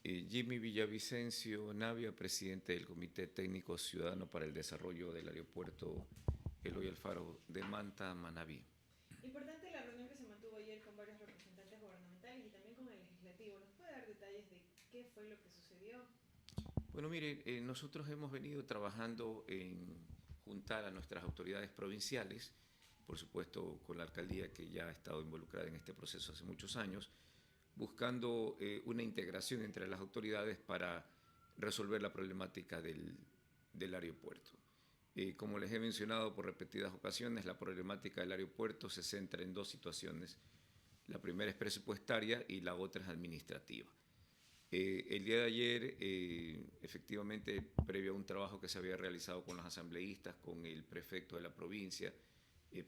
Jimmy Villavicencio Navia, presidente del Comité Técnico Ciudadano para el Desarrollo del Aeropuerto Eloy Alfaro de Manta, Manabí. Importante la reunión que se mantuvo ayer con varios representantes gubernamentales y también con el legislativo. ¿Nos puede dar detalles de qué fue lo que sucedió? Bueno, mire, nosotros hemos venido trabajando en juntar a nuestras autoridades provinciales, por supuesto con la alcaldía que ya ha estado involucrada en este proceso hace muchos años, buscando una integración entre las autoridades para resolver la problemática del aeropuerto. Como les he mencionado por repetidas ocasiones, la problemática del aeropuerto se centra en dos situaciones. La primera es presupuestaria y la otra es administrativa. El día de ayer, efectivamente, previo a un trabajo que se había realizado con los asambleístas, con el prefecto de la provincia,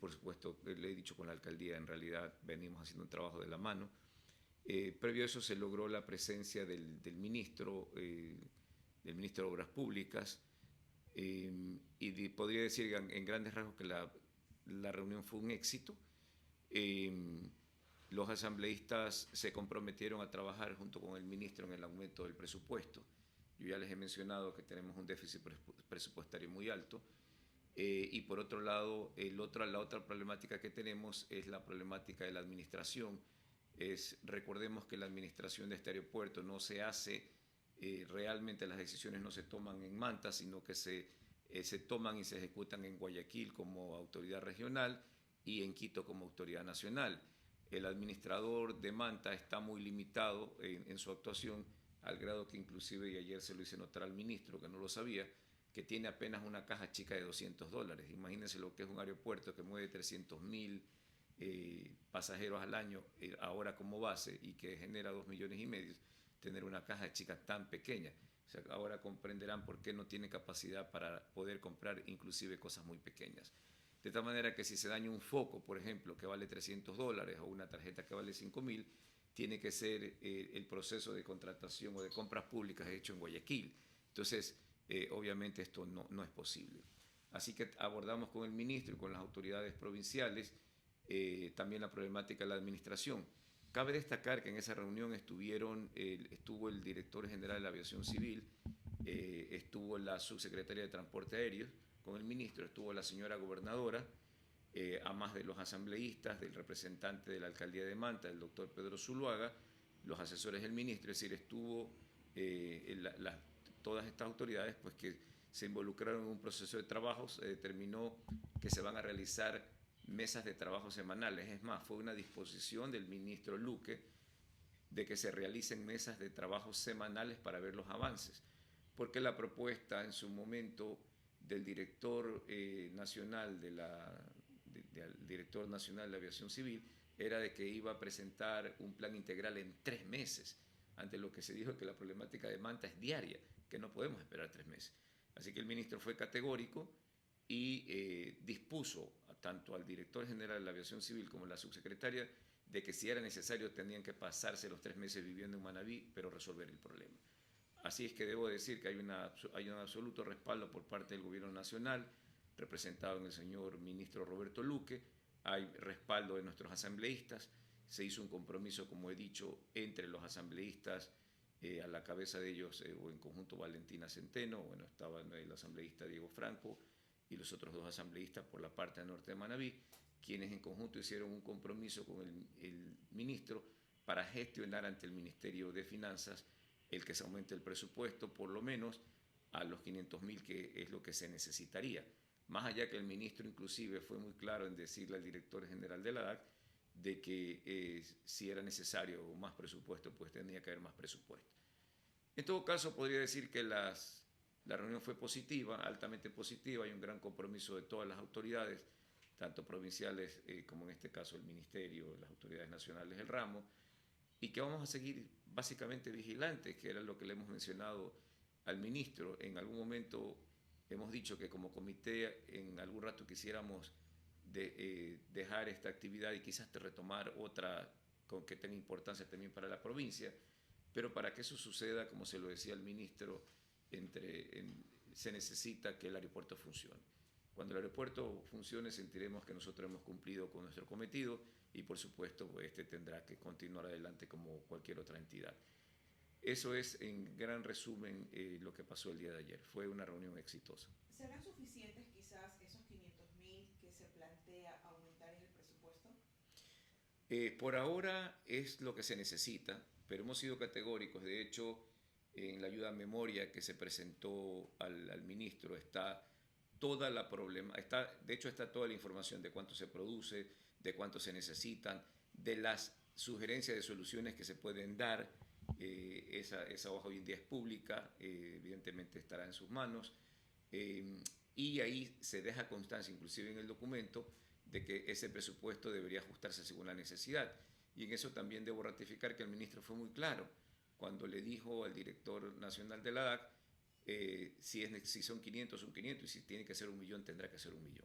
por supuesto, le he dicho con la alcaldía, en realidad venimos haciendo un trabajo de la mano. Previo a eso se logró la presencia del ministro de Obras Públicas, y podría decir en grandes rasgos que la reunión fue un éxito. Los asambleístas se comprometieron a trabajar junto con el ministro en el aumento del presupuesto. Yo ya les he mencionado que tenemos un déficit presupuestario muy alto. Y por otro lado, la otra problemática que tenemos es la problemática de la administración. Recordemos que la administración de este aeropuerto no se hace, realmente las decisiones no se toman en Manta, sino que se toman y se ejecutan en Guayaquil como autoridad regional y en Quito como autoridad nacional. El administrador de Manta está muy limitado en su actuación, al grado que inclusive, y ayer se lo hice notar al ministro, que no lo sabía, que tiene apenas una caja chica de $200. Imagínense lo que es un aeropuerto que mueve 300.000 pasajeros al año, ahora como base, y que genera 2,5 millones, tener una caja chica tan pequeña. O sea, ahora comprenderán por qué no tiene capacidad para poder comprar inclusive cosas muy pequeñas. De tal manera que si se daña un foco, por ejemplo, que vale $300 o una tarjeta que vale 5.000, tiene que ser el proceso de contratación o de compras públicas hecho en Guayaquil. Entonces, obviamente esto no es posible. Así que abordamos con el ministro y con las autoridades provinciales también la problemática de la administración. Cabe destacar que en esa reunión estuvo el director general de la Aviación Civil, estuvo la subsecretaria de Transporte Aéreo con el ministro, estuvo la señora gobernadora, a más de los asambleístas, del representante de la alcaldía de Manta, el doctor Pedro Zuluaga, los asesores del ministro, es decir, estuvo todas estas autoridades pues, que se involucraron en un proceso de trabajo. Se determinó que se van a realizar mesas de trabajo semanales. Es más, fue una disposición del ministro Luque de que se realicen mesas de trabajo semanales para ver los avances, porque la propuesta en su momento del director nacional del director nacional de aviación civil era de que iba a presentar un plan integral en 3 meses, ante lo que se dijo que la problemática de Manta es diaria, que no podemos esperar 3 meses. Así que el ministro fue categórico y dispuso tanto al director general de la aviación civil como a la subsecretaria de que si era necesario tenían que pasarse los 3 meses viviendo en Manabí, pero resolver el problema. Así es que debo decir que hay un absoluto respaldo por parte del gobierno nacional, representado en el señor ministro Roberto Luque, hay respaldo de nuestros asambleístas, se hizo un compromiso, como he dicho, entre los asambleístas, a la cabeza de ellos, o en conjunto Valentina Centeno, bueno, estaba el asambleísta Diego Franco y los otros dos asambleístas por la parte norte de Manabí, quienes en conjunto hicieron un compromiso con el ministro para gestionar ante el Ministerio de Finanzas el que se aumente el presupuesto por lo menos a los 500.000, que es lo que se necesitaría. Más allá que el ministro inclusive fue muy claro en decirle al director general de la ADAC de que si era necesario más presupuesto, pues tenía que haber más presupuesto. En todo caso, podría decir que la reunión fue positiva, altamente positiva, hay un gran compromiso de todas las autoridades, tanto provinciales como en este caso el ministerio, las autoridades nacionales del ramo, y que vamos a seguir básicamente vigilantes, que era lo que le hemos mencionado al ministro. En algún momento hemos dicho que como comité en algún rato quisiéramos dejar esta actividad y quizás retomar otra con que tenga importancia también para la provincia, pero para que eso suceda, como se lo decía el ministro, se necesita que el aeropuerto funcione. Cuando el aeropuerto funcione sentiremos que nosotros hemos cumplido con nuestro cometido y por supuesto este tendrá que continuar adelante como cualquier otra entidad. Eso es en gran resumen lo que pasó el día de ayer. Fue una reunión exitosa. ¿Serán suficientes quizás esos 500.000 que se plantea aumentar en el presupuesto? Por ahora es lo que se necesita, pero hemos sido categóricos. De hecho, en la ayuda a memoria que se presentó al ministro está toda la de hecho está toda la información de cuánto se produce, de cuánto se necesitan, de las sugerencias de soluciones que se pueden dar. Esa hoja hoy en día es pública, evidentemente estará en sus manos, y ahí se deja constancia, inclusive en el documento, de que ese presupuesto debería ajustarse según la necesidad. Y en eso también debo ratificar que el ministro fue muy claro cuando le dijo al director nacional de la DAC, si son 500, son 500, y si tiene que ser 1.000.000, tendrá que ser 1.000.000.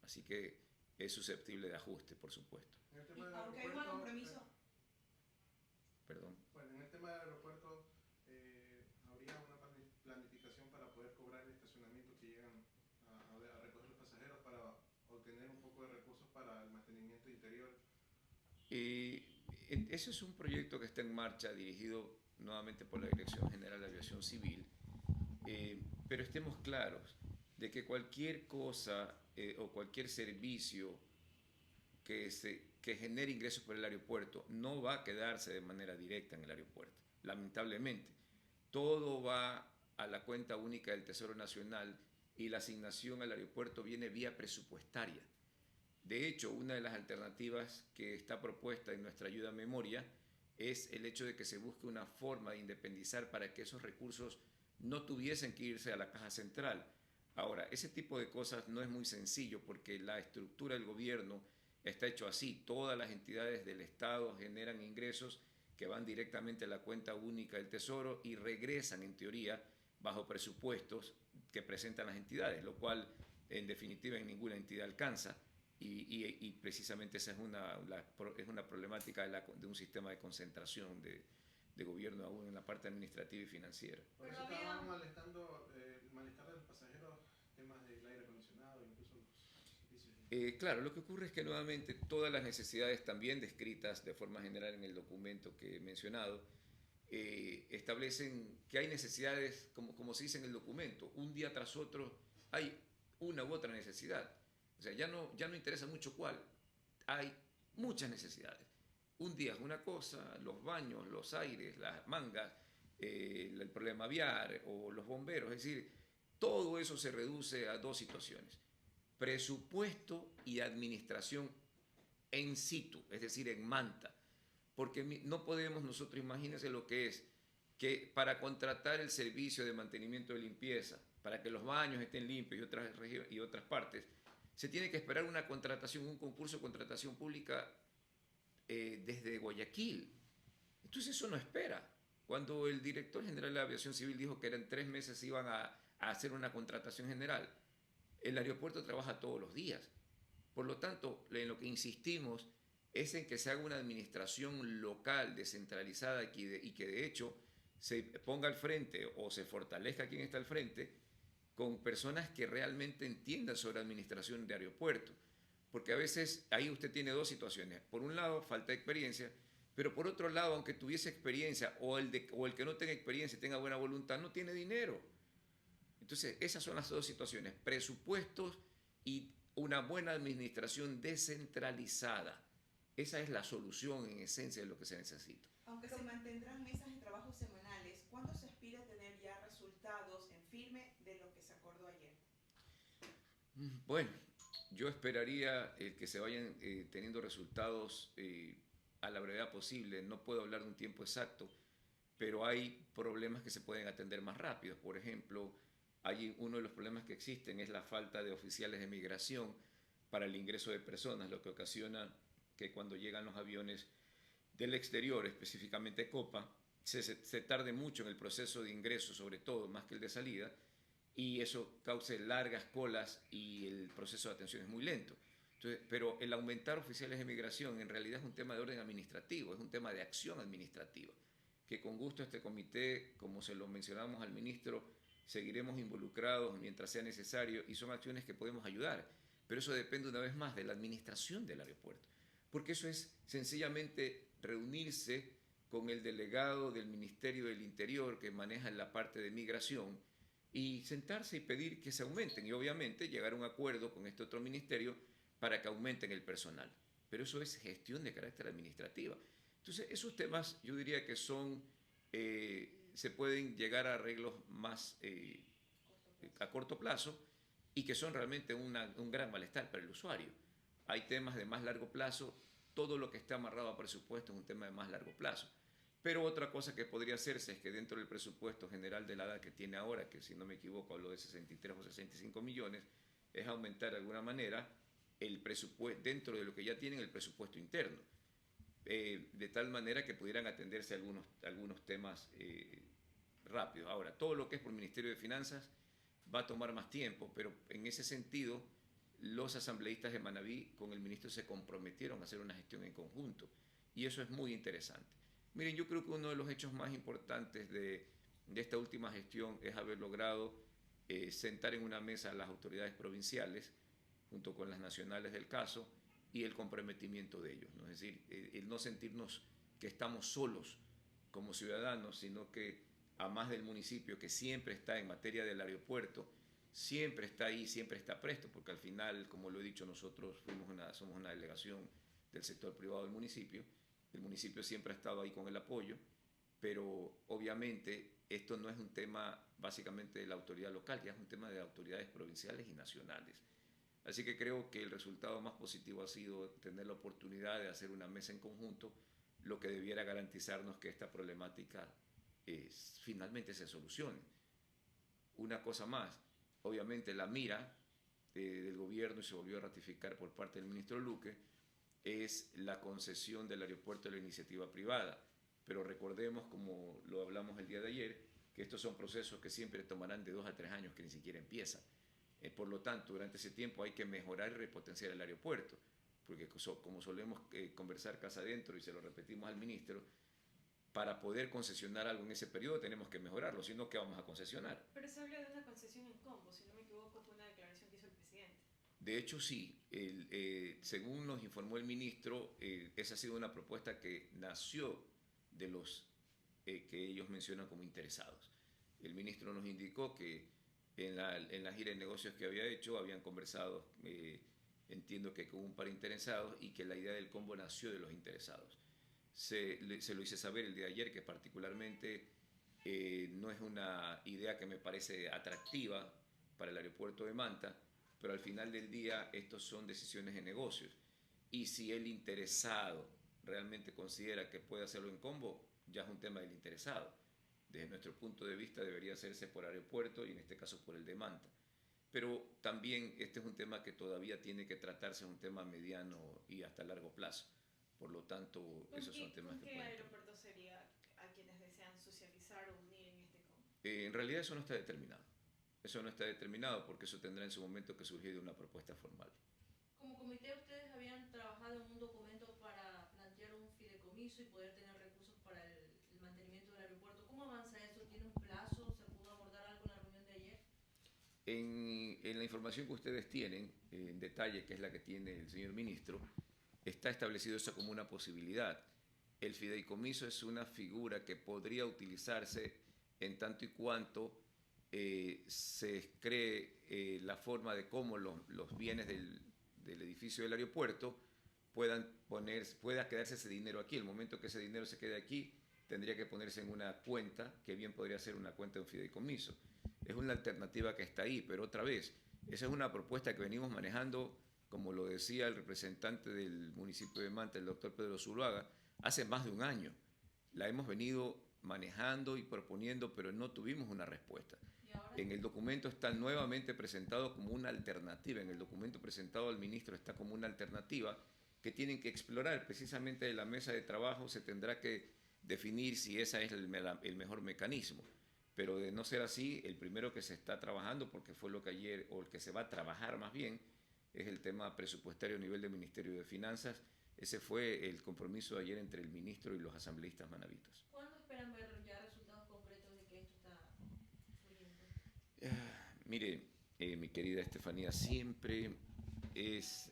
Así que es susceptible de ajuste, por supuesto. En el tema del aunque hay un compromiso. Perdón. Bueno, en el tema del aeropuerto, ¿habría una planificación para poder cobrar el estacionamiento que llegan a recoger los pasajeros para obtener un poco de recursos para el mantenimiento interior? Ese es un proyecto que está en marcha, dirigido nuevamente por la Dirección General de Aviación Civil, pero estemos claros de que cualquier cosa o cualquier servicio que genere ingresos por el aeropuerto no va a quedarse de manera directa en el aeropuerto, lamentablemente. Todo va a la cuenta única del Tesoro Nacional y la asignación al aeropuerto viene vía presupuestaria. De hecho, una de las alternativas que está propuesta en nuestra ayuda a memoria es el hecho de que se busque una forma de independizar para que esos recursos no tuviesen que irse a la caja central. Ahora, ese tipo de cosas no es muy sencillo porque la estructura del gobierno está hecho así. Todas las entidades del Estado generan ingresos que van directamente a la cuenta única del Tesoro y regresan, en teoría, bajo presupuestos que presentan las entidades, lo cual, en definitiva, en ninguna entidad alcanza. Y precisamente esa es una problemática de un sistema de concentración de gobierno aún en la parte administrativa y financiera. Por eso estaban molestando el malestar de los pasajeros, temas del aire acondicionado, incluso los servicios. Claro, lo que ocurre es que nuevamente todas las necesidades también descritas de forma general en el documento que he mencionado establecen que hay necesidades, como se dice en el documento, un día tras otro hay una u otra necesidad. O sea, ya no interesa mucho cuál, hay muchas necesidades. Un día es una cosa, los baños, los aires, las mangas, el problema aviar o los bomberos, es decir, todo eso se reduce a dos situaciones: presupuesto y administración en situ, es decir, en manta. Porque no podemos nosotros, imagínense lo que es, que para contratar el servicio de mantenimiento de limpieza, para que los baños estén limpios y otras partes, se tiene que esperar una contratación, un concurso de contratación pública desde Guayaquil. Entonces eso no espera. Cuando el director general de la Aviación Civil dijo que en 3 meses iban a hacer una contratación general, el aeropuerto trabaja todos los días. Por lo tanto, en lo que insistimos es en que se haga una administración local, descentralizada y que de hecho se ponga al frente o se fortalezca quien está al frente con personas que realmente entiendan sobre administración de aeropuerto. Porque a veces ahí usted tiene dos situaciones. Por un lado, falta de experiencia, pero por otro lado, aunque tuviese experiencia o el que no tenga experiencia y tenga buena voluntad, no tiene dinero. Entonces, esas son las dos situaciones: presupuestos y una buena administración descentralizada. Esa es la solución en esencia de lo que se necesita. Aunque se mantendrán mesas de trabajo semanales, ¿cuándo se aspira a tener ya resultados en firme de lo que se acordó ayer? Bueno, yo esperaría que se vayan teniendo resultados a la brevedad posible. No puedo hablar de un tiempo exacto, pero hay problemas que se pueden atender más rápido. Por ejemplo, uno de los problemas que existen es la falta de oficiales de migración para el ingreso de personas, lo que ocasiona que cuando llegan los aviones del exterior, específicamente Copa, se tarde mucho en el proceso de ingreso, sobre todo, más que el de salida, y eso cause largas colas y el proceso de atención es muy lento. Entonces, pero el aumentar oficiales de migración en realidad es un tema de orden administrativo, es un tema de acción administrativa, que con gusto este comité, como se lo mencionamos al ministro, seguiremos involucrados mientras sea necesario y son acciones que podemos ayudar. Pero eso depende una vez más de la administración del aeropuerto, porque eso es sencillamente reunirse con el delegado del Ministerio del Interior que maneja la parte de migración y sentarse y pedir que se aumenten y obviamente llegar a un acuerdo con este otro ministerio para que aumenten el personal. Pero eso es gestión de carácter administrativa. Entonces, esos temas yo diría que son, se pueden llegar a arreglos más a corto plazo y que son realmente un gran malestar para el usuario. Hay temas de más largo plazo, todo lo que está amarrado a presupuesto es un tema de más largo plazo. Pero otra cosa que podría hacerse es que dentro del presupuesto general de la ADA que tiene ahora, que si no me equivoco habló de 63 o 65 millones, es aumentar de alguna manera el presupuesto, dentro de lo que ya tienen el presupuesto interno, de tal manera que pudieran atenderse algunos temas rápidos. Ahora, todo lo que es por Ministerio de Finanzas va a tomar más tiempo, pero en ese sentido, los asambleístas de Manabí con el ministro se comprometieron a hacer una gestión en conjunto, y eso es muy interesante. Miren, yo creo que uno de los hechos más importantes de esta última gestión es haber logrado sentar en una mesa a las autoridades provinciales, junto con las nacionales del caso, y el comprometimiento de ellos, ¿no? Es decir, el no sentirnos que estamos solos como ciudadanos, sino que a más del municipio que siempre está en materia del aeropuerto, siempre está ahí, siempre está presto, porque al final, como lo he dicho, nosotros somos una delegación del sector privado del municipio. El municipio siempre ha estado ahí con el apoyo, pero obviamente esto no es un tema básicamente de la autoridad local, ya es un tema de autoridades provinciales y nacionales. Así que creo que el resultado más positivo ha sido tener la oportunidad de hacer una mesa en conjunto, lo que debiera garantizarnos que esta problemática finalmente se solucione. Una cosa más, obviamente la mira del gobierno, y se volvió a ratificar por parte del ministro Luque, es la concesión del aeropuerto de la iniciativa privada. Pero recordemos, como lo hablamos el día de ayer, que estos son procesos que siempre tomarán de 2 a 3 años, que ni siquiera empiezan. Por lo tanto, durante ese tiempo hay que mejorar y repotenciar el aeropuerto, porque como solemos conversar casa adentro y se lo repetimos al ministro, para poder concesionar algo en ese periodo tenemos que mejorarlo, si no, ¿qué vamos a concesionar? Pero se habla de una concesión en combo, si no me equivoco, fue una declaración que hizo el presidente. De hecho, sí, según nos informó el ministro, esa ha sido una propuesta que nació de los que ellos mencionan como interesados. El ministro nos indicó que en la gira de negocios que había hecho habían conversado, entiendo que con un par de interesados, y que la idea del combo nació de los interesados. Se lo hice saber el día de ayer que particularmente no es una idea que me parece atractiva para el aeropuerto de Manta, pero al final del día estos son decisiones de negocios, y si el interesado realmente considera que puede hacerlo en combo, ya es un tema del interesado. Desde nuestro punto de vista debería hacerse por aeropuerto y en este caso por el de Manta. Pero también este es un tema que todavía tiene que tratarse, es un tema mediano y hasta largo plazo. Por lo tanto, esos son temas que ¿Con qué pueden... aeropuerto sería a quienes desean socializar o unir en este combo? En realidad eso no está determinado. Eso no está determinado porque eso tendrá en su momento que surgir de una propuesta formal. Como comité, ustedes habían trabajado en un documento para plantear un fideicomiso y poder tener recursos para el mantenimiento del aeropuerto. ¿Cómo avanza eso? ¿Tiene un plazo? ¿Se pudo abordar algo en la reunión de ayer? En la información que ustedes tienen, en detalle, que es la que tiene el señor ministro, está establecido eso como una posibilidad. El fideicomiso es una figura que podría utilizarse en tanto y cuanto se cree la forma de cómo los bienes del edificio del aeropuerto pueda quedarse ese dinero aquí. El momento que ese dinero se quede aquí, tendría que ponerse en una cuenta, que bien podría ser una cuenta de un fideicomiso. Es una alternativa que está ahí, pero otra vez, esa es una propuesta que venimos manejando, como lo decía el representante del municipio de Manta, el doctor Pedro Zuluaga, hace más de un año. La hemos venido manejando y proponiendo, pero no tuvimos una respuesta. En el documento está nuevamente presentado como una alternativa, en el documento presentado al ministro está como una alternativa que tienen que explorar. Precisamente en la mesa de trabajo se tendrá que definir si ese es el mejor mecanismo. Pero de no ser así, el primero que se está trabajando, porque fue lo que ayer, o el que se va a trabajar más bien, es el tema presupuestario a nivel del Ministerio de Finanzas. Ese fue el compromiso de ayer entre el ministro y los asambleístas manavitas. ¿Cuándo esperan ver ya resultados concretos de que esto está fluyendo? Mire, mi querida Estefanía, siempre es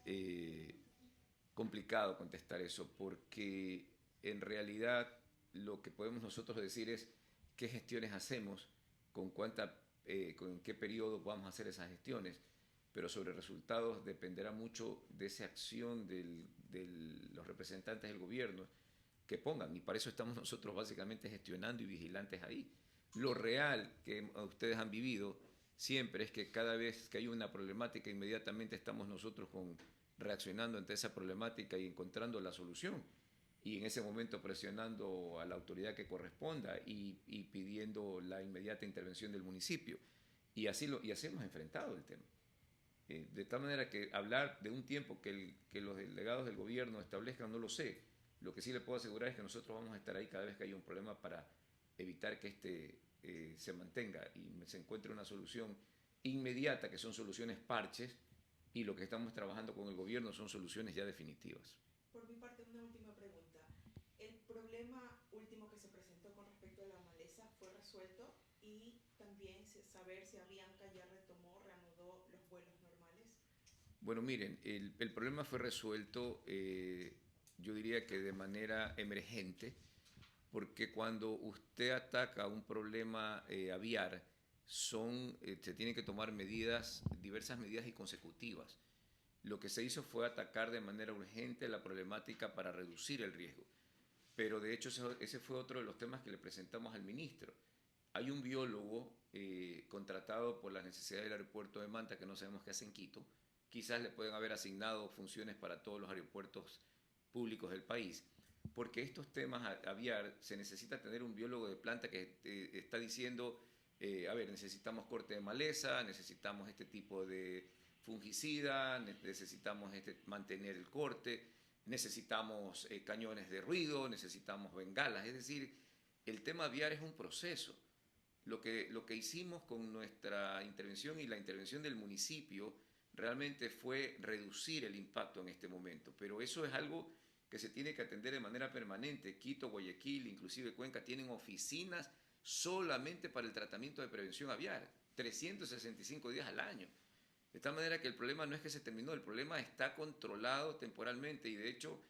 complicado contestar eso, porque en realidad lo que podemos nosotros decir es qué gestiones hacemos, con qué periodo vamos a hacer esas gestiones, pero sobre resultados dependerá mucho de esa acción de los representantes del gobierno que pongan, y para eso estamos nosotros básicamente gestionando y vigilantes ahí. Lo real que ustedes han vivido siempre es que cada vez que hay una problemática, inmediatamente estamos nosotros reaccionando ante esa problemática y encontrando la solución. Y en ese momento presionando a la autoridad que corresponda y pidiendo la inmediata intervención del municipio. Y así hemos enfrentado el tema. De tal manera que hablar de un tiempo que los delegados del gobierno establezcan, no lo sé. Lo que sí le puedo asegurar es que nosotros vamos a estar ahí cada vez que haya un problema para evitar que se mantenga y se encuentre una solución inmediata, que son soluciones parches, y lo que estamos trabajando con el gobierno son soluciones ya definitivas. Por mi parte, una última pregunta. ¿El problema último que se presentó con respecto a la maleza fue resuelto? Y también saber si Avianca ya reanudó los vuelos normales. Bueno, miren, el problema fue resuelto, yo diría que de manera emergente, porque cuando usted ataca un problema aviar, se tienen que tomar diversas medidas y consecutivas. Lo que se hizo fue atacar de manera urgente la problemática para reducir el riesgo. Pero de hecho ese fue otro de los temas que le presentamos al ministro. Hay un biólogo contratado por las necesidades del aeropuerto de Manta, que no sabemos qué hace en Quito. Quizás le pueden haber asignado funciones para todos los aeropuertos públicos del país. Porque estos temas aviar se necesita tener un biólogo de planta que está diciendo, necesitamos corte de maleza, necesitamos este tipo de fungicida, necesitamos mantener el corte, necesitamos cañones de ruido, necesitamos bengalas. Es decir, el tema aviar es un proceso. Lo que hicimos con nuestra intervención y la intervención del municipio realmente fue reducir el impacto en este momento, pero eso es algo que se tiene que atender de manera permanente. Quito, Guayaquil, inclusive Cuenca, tienen oficinas solamente para el tratamiento de prevención aviar, 365 días al año. De tal manera que el problema no es que se terminó, el problema está controlado temporalmente, y de hecho,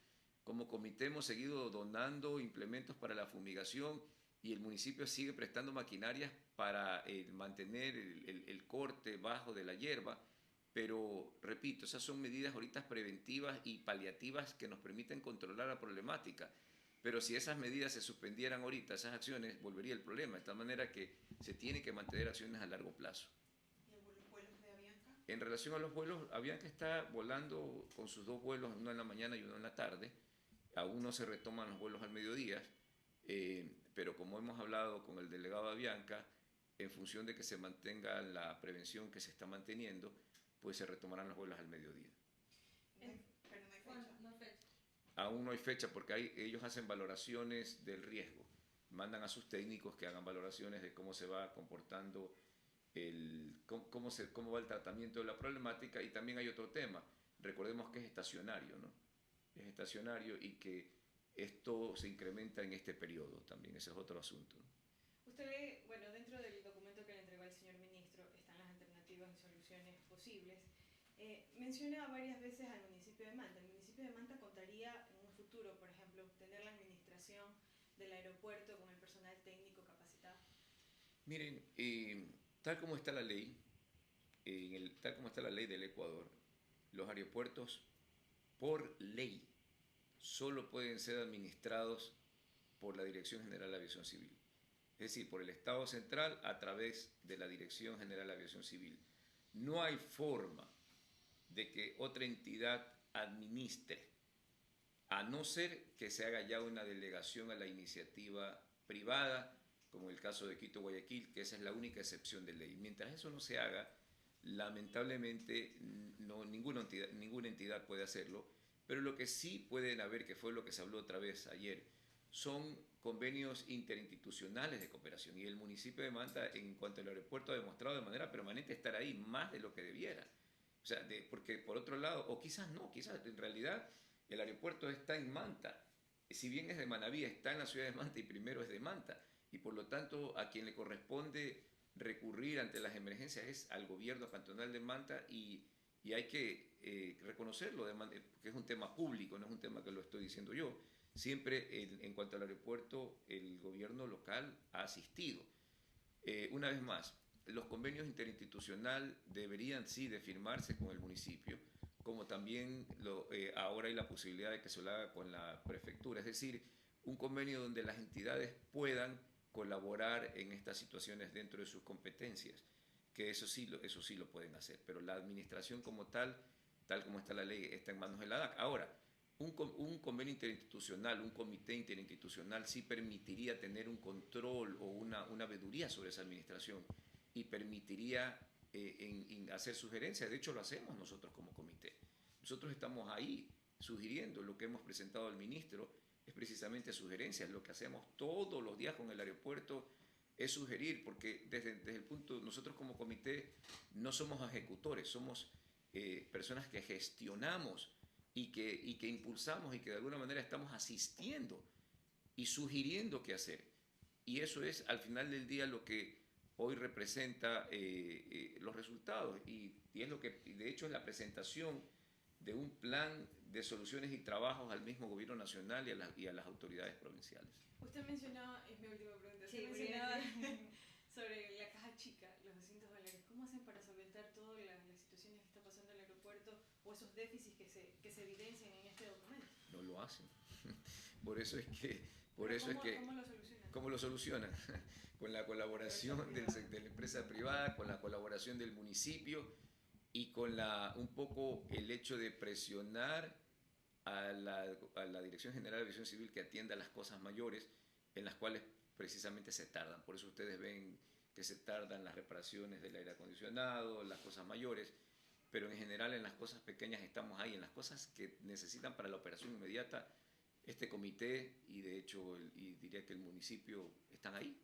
como comité hemos seguido donando implementos para la fumigación, y el municipio sigue prestando maquinarias para mantener el corte bajo de la hierba. Pero, repito, esas son medidas ahorita preventivas y paliativas que nos permiten controlar la problemática. Pero si esas medidas se suspendieran ahorita, esas acciones, volvería el problema. De tal manera que se tienen que mantener acciones a largo plazo. ¿Y los vuelos de Avianca? En relación a los vuelos, Avianca está volando con sus 2 vuelos, uno en la mañana y uno en la tarde. Aún no se retoman los vuelos al mediodía, pero como hemos hablado con el delegado de Avianca, en función de que se mantenga la prevención que se está manteniendo, pues se retomarán los vuelos al mediodía. Pero no hay fecha. No hay fecha. Aún no hay fecha porque ellos hacen valoraciones del riesgo. Mandan a sus técnicos que hagan valoraciones de cómo se va comportando, cómo va el tratamiento de la problemática. Y también hay otro tema. Recordemos que es estacionario, ¿no? Es estacionario y que esto se incrementa en este periodo también. Ese es otro asunto, ¿no? Usted, bueno, dentro del documento que le entregó al señor ministro están las alternativas y soluciones posibles. Menciona varias veces al municipio de Manta. El municipio de Manta contaría en un futuro, por ejemplo, tener la administración del aeropuerto con el personal técnico capacitado. Miren, tal como está la ley, tal como está la ley del Ecuador, los aeropuertos por ley solo pueden ser administrados por la Dirección General de Aviación Civil. Es decir, por el Estado Central a través de la Dirección General de Aviación Civil. No hay forma de que otra entidad administre, a no ser que se haga ya una delegación a la iniciativa privada, como el caso de Quito, Guayaquil, que esa es la única excepción de ley. Mientras eso no se haga, lamentablemente ninguna entidad puede hacerlo, pero lo que sí pueden haber, que fue lo que se habló otra vez ayer, son convenios interinstitucionales de cooperación, y el municipio de Manta, en cuanto al aeropuerto, ha demostrado de manera permanente estar ahí más de lo que debiera. O sea, porque por otro lado, o quizás no, quizás en realidad el aeropuerto está en Manta. Si bien es de Manabí, está en la ciudad de Manta y primero es de Manta. Y por lo tanto, a quien le corresponde recurrir ante las emergencias es al gobierno cantonal de Manta, y hay que reconocerlo, que es un tema público, no es un tema que lo estoy diciendo yo, siempre en cuanto al aeropuerto, el gobierno local ha asistido. Una vez más, los convenios interinstitucional deberían sí de firmarse con el municipio, como también ahora hay la posibilidad de que se lo haga con la prefectura, es decir, un convenio donde las entidades puedan colaborar en estas situaciones dentro de sus competencias, que eso sí lo pueden hacer, pero la administración como tal como está la ley, está en manos de la ADAC. Ahora, un convenio interinstitucional, un comité interinstitucional sí permitiría tener un control o una veeduría sobre esa administración y permitiría hacer sugerencias. De hecho, lo hacemos nosotros como comité. Nosotros estamos ahí sugiriendo lo que hemos presentado al ministro, es precisamente sugerencias. Lo que hacemos todos los días con el aeropuerto es sugerir, porque desde el punto, nosotros como comité no somos ejecutores, somos personas que gestionamos y que impulsamos y que de alguna manera estamos asistiendo y sugiriendo qué hacer. Y eso es al final del día lo que hoy representa los resultados y es lo que de hecho es la presentación de un plan de soluciones y trabajos al mismo gobierno nacional y a las autoridades provinciales. Usted mencionaba, es mi última pregunta, Sí, usted mencionaba sobre la caja chica, los $200. ¿Cómo hacen para solventar todas las situaciones que está pasando en el aeropuerto o esos déficits que se evidencian en este documento? No lo hacen. Por eso es que... ¿Cómo lo solucionan? ¿Cómo lo solucionan? Con la colaboración de la empresa privada, con la colaboración del municipio y con un poco el hecho de presionar a la Dirección General de Aviación Civil que atienda las cosas mayores en las cuales precisamente se tardan. Por eso ustedes ven que se tardan las reparaciones del aire acondicionado, las cosas mayores, pero en general en las cosas pequeñas estamos ahí, en las cosas que necesitan para la operación inmediata, este comité y de hecho y diría que el municipio están ahí.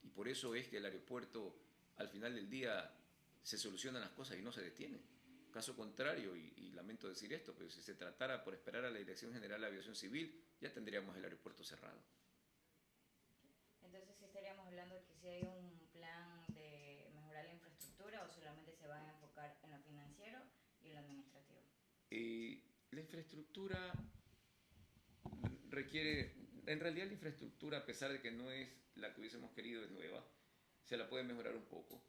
Y por eso es que el aeropuerto al final del día se solucionan las cosas y no se detienen. Caso contrario, y lamento decir esto, pero si se tratara por esperar a la Dirección General de Aviación Civil, ya tendríamos el aeropuerto cerrado. Entonces, ¿sí estaríamos hablando de que si hay un plan de mejorar la infraestructura o solamente se van a enfocar en lo financiero y en lo administrativo? La infraestructura requiere, en realidad la infraestructura, a pesar de que no es la que hubiésemos querido, es nueva, se la puede mejorar un poco.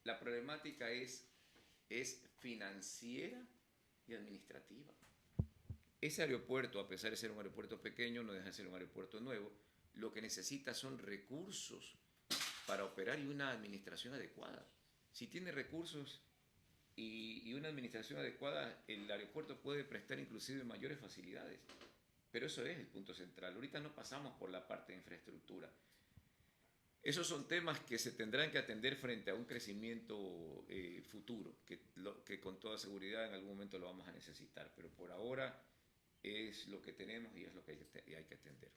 La problemática es financiera y administrativa. Ese aeropuerto, a pesar de ser un aeropuerto pequeño, no deja de ser un aeropuerto nuevo, lo que necesita son recursos para operar y una administración adecuada. Si tiene recursos y una administración adecuada, el aeropuerto puede prestar inclusive mayores facilidades. Pero eso es el punto central. Ahorita no pasamos por la parte de infraestructura. Esos son temas que se tendrán que atender frente a un crecimiento futuro, que con toda seguridad en algún momento lo vamos a necesitar. Pero por ahora es lo que tenemos y es lo que hay que atender.